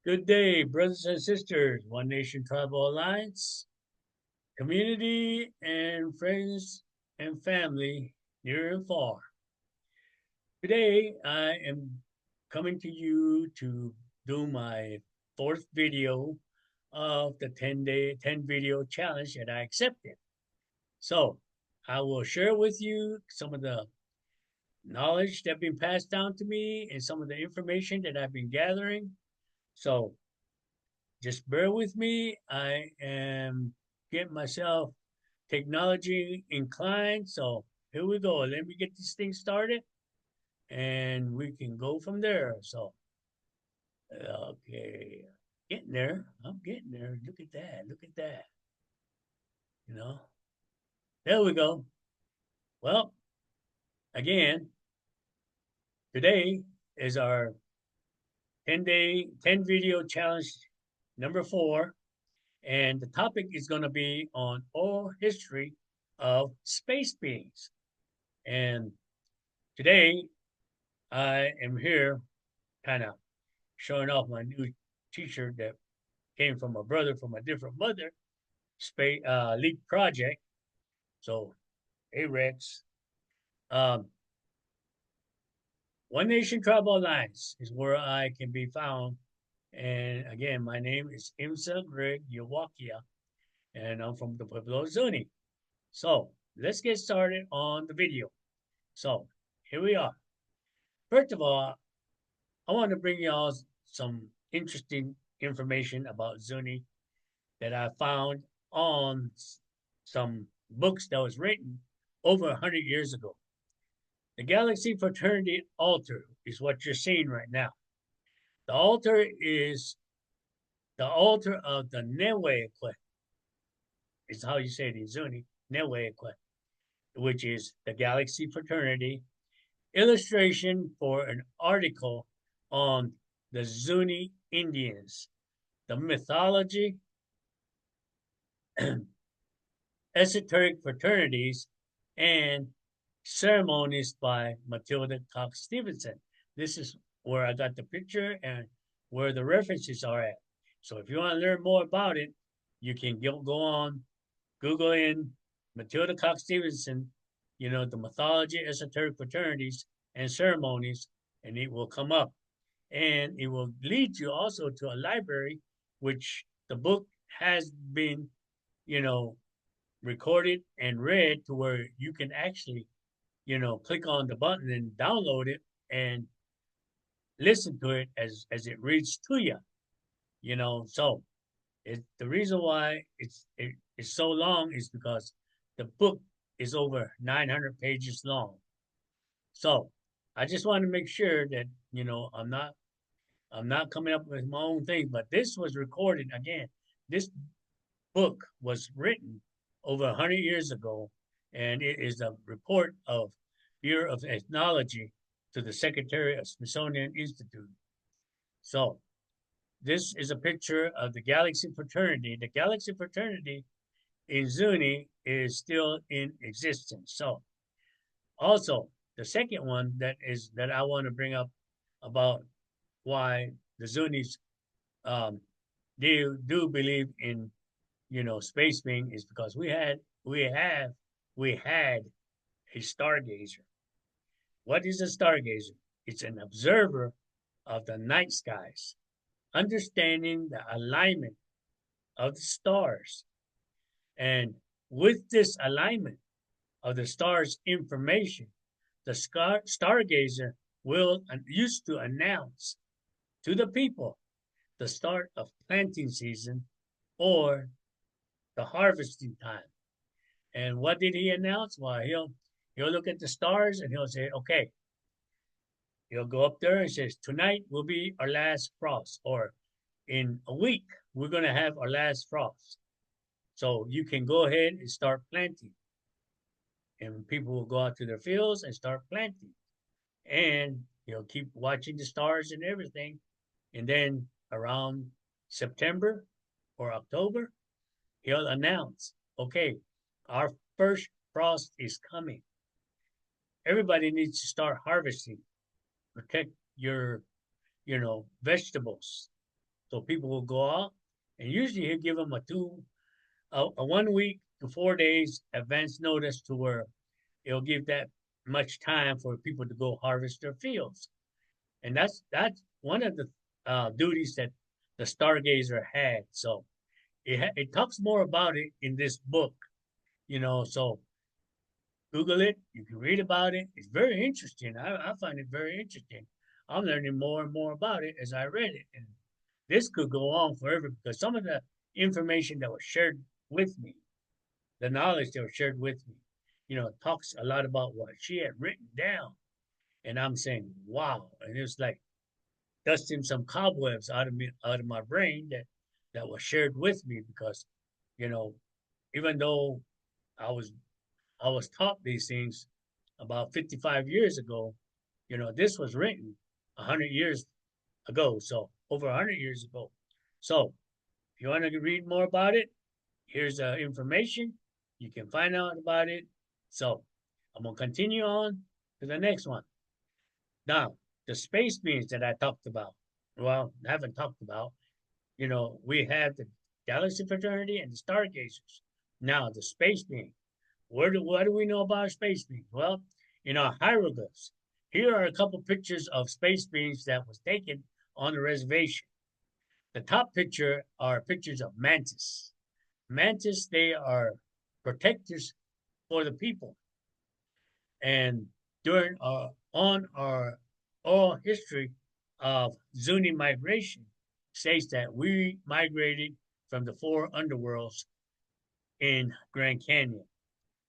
Good day, brothers and sisters, One Nation Tribal Alliance, community and friends and family near and far. Today, I am coming to you to do my fourth video of the 10 video challenge that I accepted. So, I will share with you some of the knowledge that been passed down to me and some of the information that I've been gathering. So, just bear with me. I am getting myself technology inclined. So here we go. Let me get this thing started and we can go from there. So, okay. Getting there. I'm getting there. Look at that. Look at that. You know, there we go. Well, again, today is our 10 video challenge number 4. And the topic is going to be on oral history of space beings. And today I am here kind of showing off my new t-shirt that came from a brother from a different mother, space Leap Project. So, hey Rex. Um, One Nation Tribal Alliance is where I can be found. And again, my name is Imsa Greg Yawakia, and I'm from the Pueblo Zuni. So, let's get started on the video. So, here we are. First of all, I want to bring y'all some interesting information about Zuni that I found on some books that was written over 100 years ago. The Galaxy Fraternity altar is what you're seeing right now. The altar is the altar of the Nehwekwe, is how you say it in Zuni, Nehwekwe, which is the Galaxy Fraternity illustration for an article on the Zuni Indians, the mythology, esoteric fraternities, and ceremonies by Matilda Cox Stevenson. This is where I got the picture and where the references are at. So if you want to learn more about it, you can go on, Google in Matilda Cox Stevenson, the mythology, esoteric fraternities, and ceremonies, and it will come up. And it will lead you also to a library, which the book has been, you know, recorded and read to where you can actually, click on the button and download it and listen to it as it reads to you. So the reason why it's so long is because the book is over 900 pages long. So I just want to make sure that I'm not coming up with my own thing, but this was recorded again. This book was written over 100 years ago, and it is a report of Bureau of Ethnology to the Secretary of Smithsonian Institute. So this is a picture of the Galaxy Fraternity. The Galaxy Fraternity in Zuni is still in existence. So also the second one that I want to bring up about why the Zunis do believe in space being is because we had a stargazer. What is a stargazer? It's an observer of the night skies, understanding the alignment of the stars. And with this alignment of the stars' information, the stargazer will used to announce to the people the start of planting season or the harvesting time. And what did he announce? Well, he'll look at the stars and he'll say, okay, he'll go up there and says, tonight will be our last frost, or in a week we're gonna have our last frost. So you can go ahead and start planting. And people will go out to their fields and start planting. And he'll keep watching the stars and everything. And then around September or October, he'll announce, okay, our first frost is coming. Everybody needs to start harvesting, protect your, vegetables. So people will go out, and usually he'll give them a 1 week to 4 days advance notice to where it'll give that much time for people to go harvest their fields. And that's one of the duties that the stargazer had. So it talks more about it in this book, So Google it. You can read about it. It's very interesting. I find it very interesting. I'm learning more and more about it as I read it. And this could go on forever because some of the information that was shared with me, the knowledge that was shared with me, talks a lot about what she had written down. And I'm saying, wow. And it's like dusting some cobwebs out of my brain that was shared with me because, you know, even though I was I was taught these things about 55 years ago. This was written 100 years ago, so over 100 years ago. So, if you want to read more about it, here's information. You can find out about it. So, I'm going to continue on to the next one. Now, the space beings that I talked about, well, I haven't talked about, we have the Galaxy Fraternity and the Stargazers. Now, the space being. What do we know about space beings? Well, in our hieroglyphs, here are a couple pictures of space beings that was taken on the reservation. The top picture are pictures of mantis. Mantis, they are protectors for the people. And during our oral history of Zuni migration, states that we migrated from the four underworlds in Grand Canyon.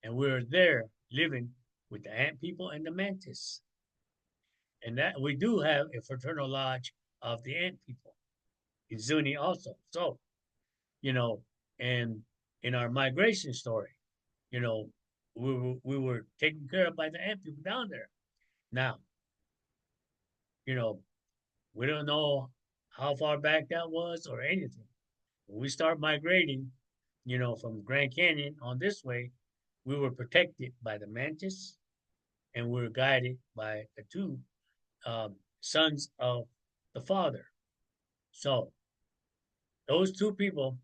And we were there living with the ant people and the mantis. And that we do have a fraternal lodge of the ant people in Zuni also. So, you know, and in our migration story, you know, we were taken care of by the ant people down there. Now, you know, we don't know how far back that was or anything. When we start migrating, from Grand Canyon on this way, we were protected by the mantis and we were guided by the two sons of the Father. So those two people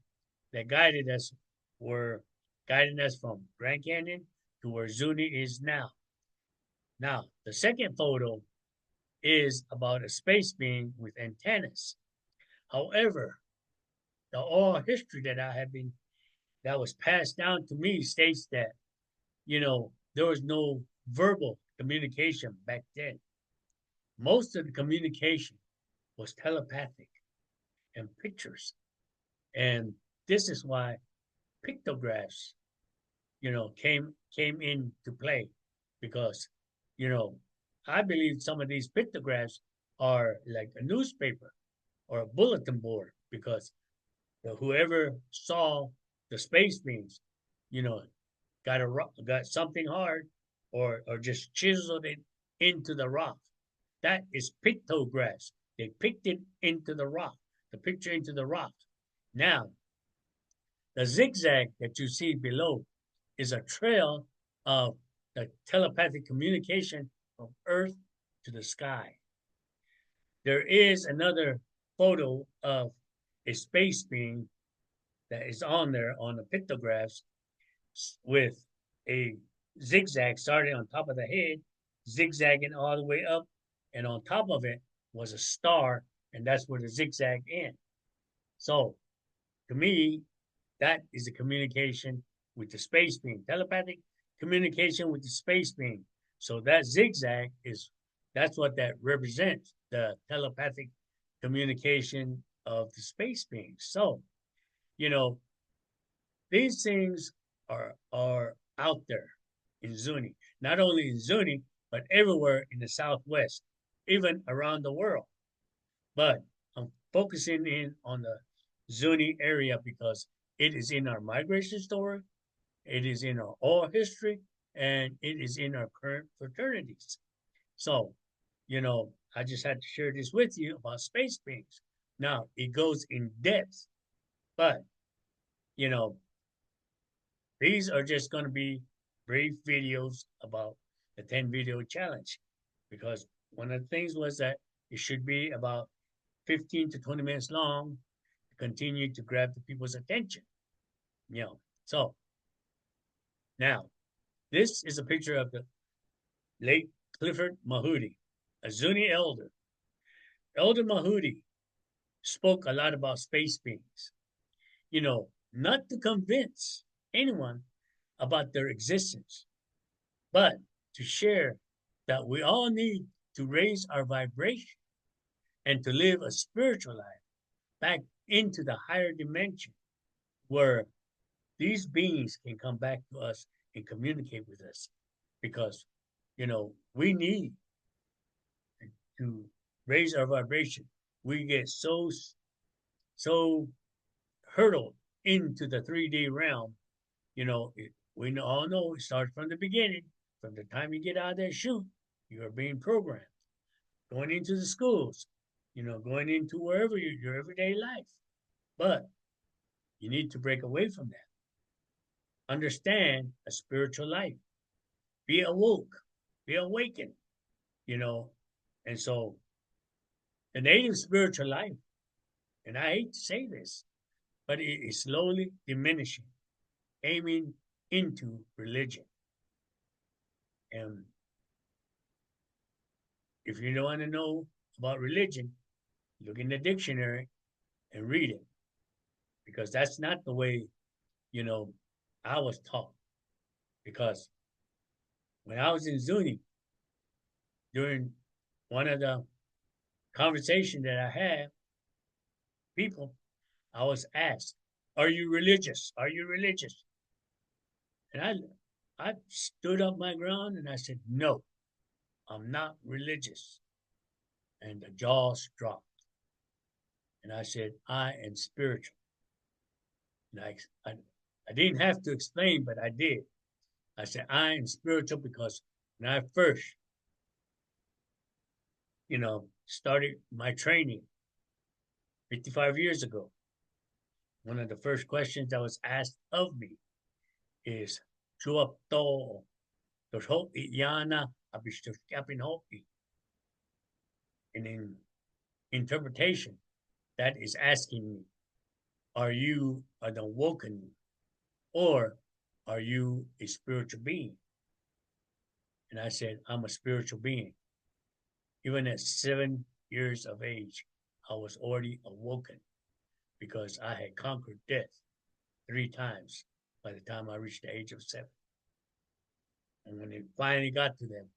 that guided us were guiding us from Grand Canyon to where Zuni is now. Now, the second photo is about a space being with antennas. However, the oral history that was passed down to me states that, there was no verbal communication back then. Most of the communication was telepathic and pictures. And this is why pictographs, came into play because, you know, I believe some of these pictographs are like a newspaper or a bulletin board because whoever saw the space beams, you know, got something hard or just chiseled it into the rock. That is pictographs. They picked it into the rock, the picture into the rock. Now, the zigzag that you see below is a trail of the telepathic communication from Earth to the sky. There is another photo of a space being that is on there on the pictographs with a zigzag starting on top of the head, zigzagging all the way up, and on top of it was a star, and that's where the zigzag ends. So, to me, that is a communication with the space being, telepathic communication with the space being. So that zigzag that's what that represents, the telepathic communication of the space beings. So, you know, these things are out there in Zuni, not only in Zuni, but everywhere in the Southwest, even around the world. But I'm focusing in on the Zuni area because it is in our migration story, it is in our oral history, and it is in our current fraternities. So, I just had to share this with you about space beings. Now, it goes in depth, but, you know, these are just going to be brief videos about the 10 video challenge because one of the things was that it should be about 15 to 20 minutes long to continue to grab the people's attention. So now this is a picture of the late Clifford Mahudi, a Zuni elder. Elder Mahudi spoke a lot about space beings, not to convince anyone about their existence, but to share that we all need to raise our vibration and to live a spiritual life back into the higher dimension where these beings can come back to us and communicate with us because, we need to raise our vibration. We get so hurtled into the 3D realm. We all know it starts from the beginning. From the time you get out of that chute, you are being programmed. Going into the schools, going into wherever your everyday life. But you need to break away from that. Understand a spiritual life. Be awoke. Be awakened. And so the native spiritual life, and I hate to say this, but it is slowly diminishing, aiming into religion. And if you don't want to know about religion, look in the dictionary and read it, because that's not the way, I was taught. Because when I was in Zuni, during one of the conversations that I had, people, I was asked, "Are you religious? Are you religious?" And I stood up my ground and I said, "No, I'm not religious." And the jaws dropped. And I said, "I am spiritual." And I didn't have to explain, but I did. I said, "I am spiritual because when I first, started my training 55 years ago, one of the first questions that was asked of me is, Chuapto, Yana, and in interpretation, that is asking me, are you an awoken or are you a spiritual being? And I said, I'm a spiritual being. Even at 7 years of age, I was already awoken because I had conquered death 3 times by the time I reached the age of 7. And when it finally got to them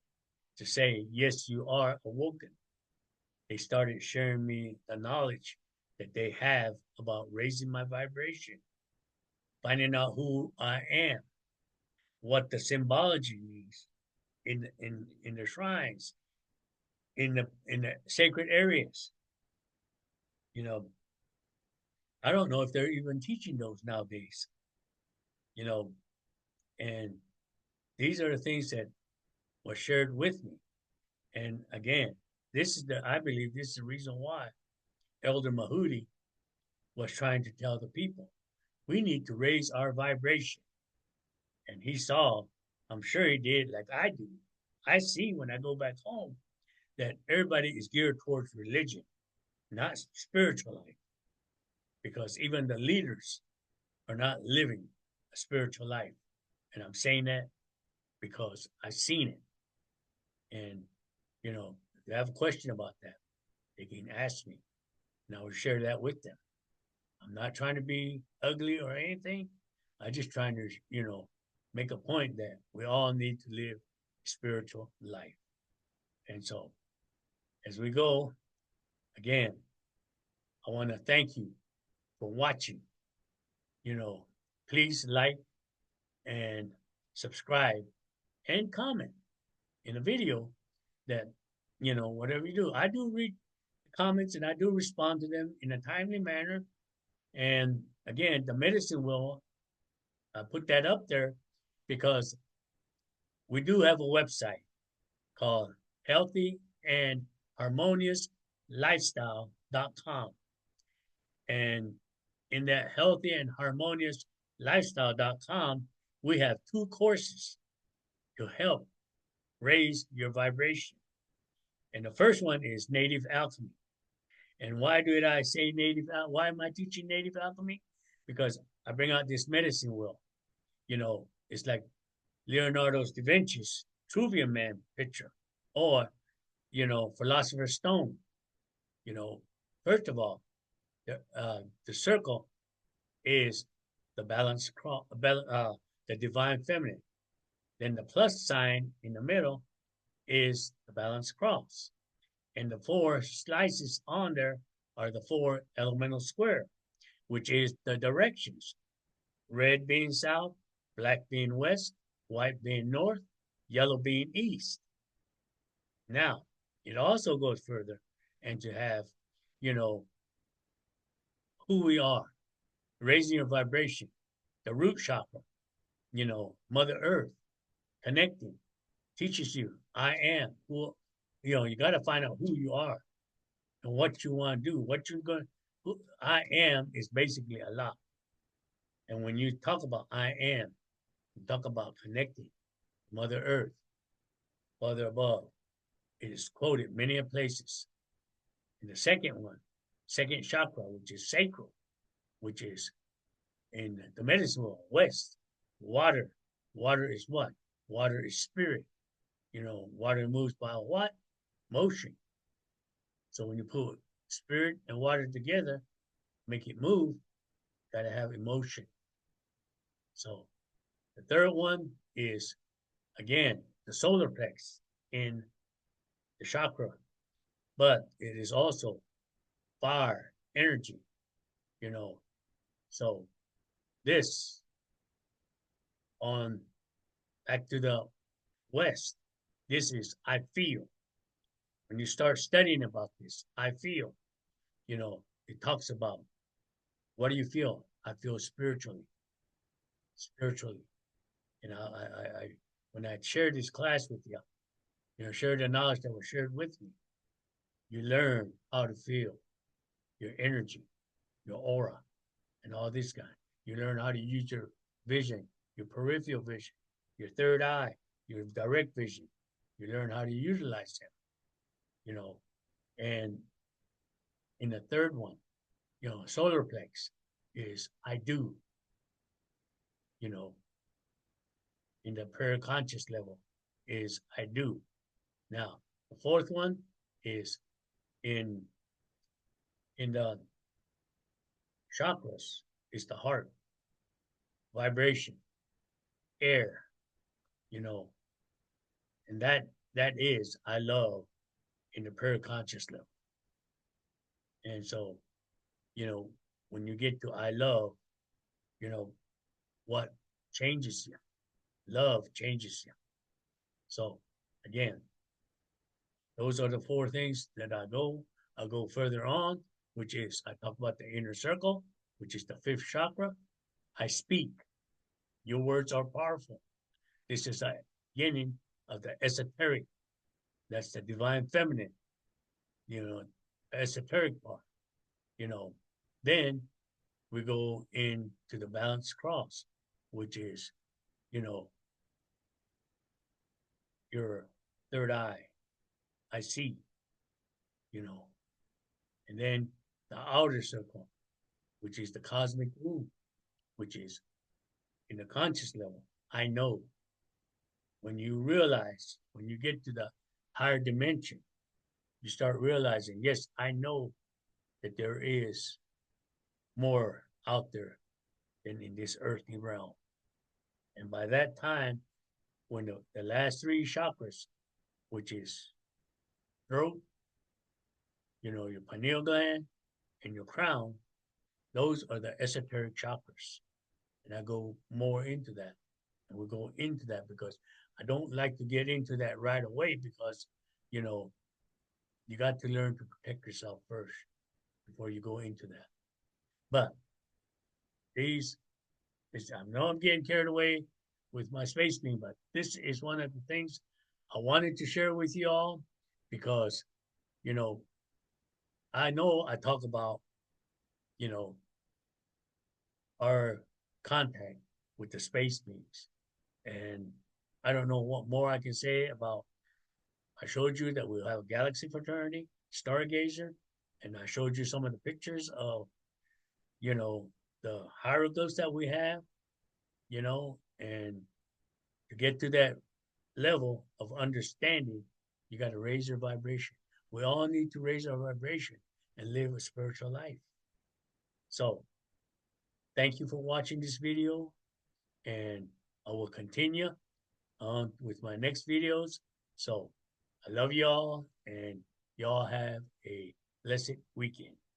to say, yes, you are awoken, they started sharing me the knowledge that they have about raising my vibration, finding out who I am, what the symbology means in the shrines, in the sacred areas. I don't know if they're even teaching those nowadays. And these are the things that were shared with me. And again, I believe this is the reason why Elder Mahudi was trying to tell the people, we need to raise our vibration. And he saw, I'm sure he did, like I do. I see when I go back home that everybody is geared towards religion, not spiritual life. Because even the leaders are not living a spiritual life. And I'm saying that because I've seen it. And, if they have a question about that, they can ask me. And I will share that with them. I'm not trying to be ugly or anything. I'm just trying to, make a point that we all need to live a spiritual life. And so, as we go, again, I want to thank you for watching. Please like and subscribe and comment in a video that, whatever you do. I do read comments and I do respond to them in a timely manner. And again, the medicine will put that up there because we do have a website called Healthy and Harmonious Lifestyle.com. And in that Healthy and Harmonious Lifestyle.com, we have 2 courses to help raise your vibration. And the first one is Native Alchemy. And why did I say why am I teaching native alchemy? Because I bring out this medicine wheel. It's like Leonardo's Da Vinci's Vitruvian Man picture, or Philosopher's Stone. You know, first of all, the circle is the the divine feminine. Then the plus sign in the middle is the balanced cross. And the four slices on there are the four elemental square, which is the directions. Red being south, black being west, white being north, yellow being east. Now, it also goes further and to have, you know, who we are, raising your vibration, the root chakra, Mother Earth, connecting, teaches you, I am who, you got to find out who you are and what you want to do, what you're going to, I am is basically Allah. And when you talk about I am, you talk about connecting Mother Earth, Father above. It is quoted many places. And the second one, second chakra, which is sacral, which is in the medicine world, west, water. Water is what? Water is spirit. Water moves by what? Motion. So when you put spirit and water together, make it move, gotta have emotion. So the third one is again the solar plex in the chakra, but it is also fire, energy, you know. So this on back to the west, this is I feel. When you start studying about this, I feel, it talks about what do you feel? I feel spiritually, spiritually. I when I shared this class with you, share the knowledge that was shared with me. You learn how to feel your energy, your aura, and all this kind. You learn how to use your vision, your peripheral vision, your third eye, your direct vision. You learn how to utilize them, And in the third one, solar plex is I do, you know, in the prayer conscious level is I do. Now, the fourth one is in the chakras is the heart, vibration, air, you know, and that is I love in the prayer conscious level. And so, when you get to I love, what changes you? Love changes you. So again, those are the four things that I'll go further on, which is I talk about the inner circle, which is the fifth chakra. I speak. Your words are powerful. This is the beginning of the esoteric. That's the divine feminine, esoteric part, you know. Then we go into the balanced cross, which is, you know, your third eye. I see, you know. And then the outer circle, which is the cosmic womb, which is in the conscious level. I know. When you realize, when you get to the higher dimension, you start realizing, yes, I know that there is more out there than in this earthly realm. And by that time, when the last three chakras, which is throat, your pineal gland, and your crown, those are the esoteric chakras. And I go more into that. And we'll go into that because I don't like to get into that right away because, you know, you got to learn to protect yourself first before you go into that. But I know I'm getting carried away with my space beam, but this is one of the things I wanted to share with you all because, you know, I know I talk about, you know, our contact with the space beings. And I don't know what more I can say about. I showed you that we'll have a galaxy fraternity, stargazer, And I showed you some of the pictures of, you know, the hieroglyphs that we have, and to get to that level of understanding, you got to raise your vibration. We all need to raise our vibration and live a spiritual life. So, thank you for watching this video, and I will continue on with my next videos. So, I love y'all, and y'all have a blessed weekend.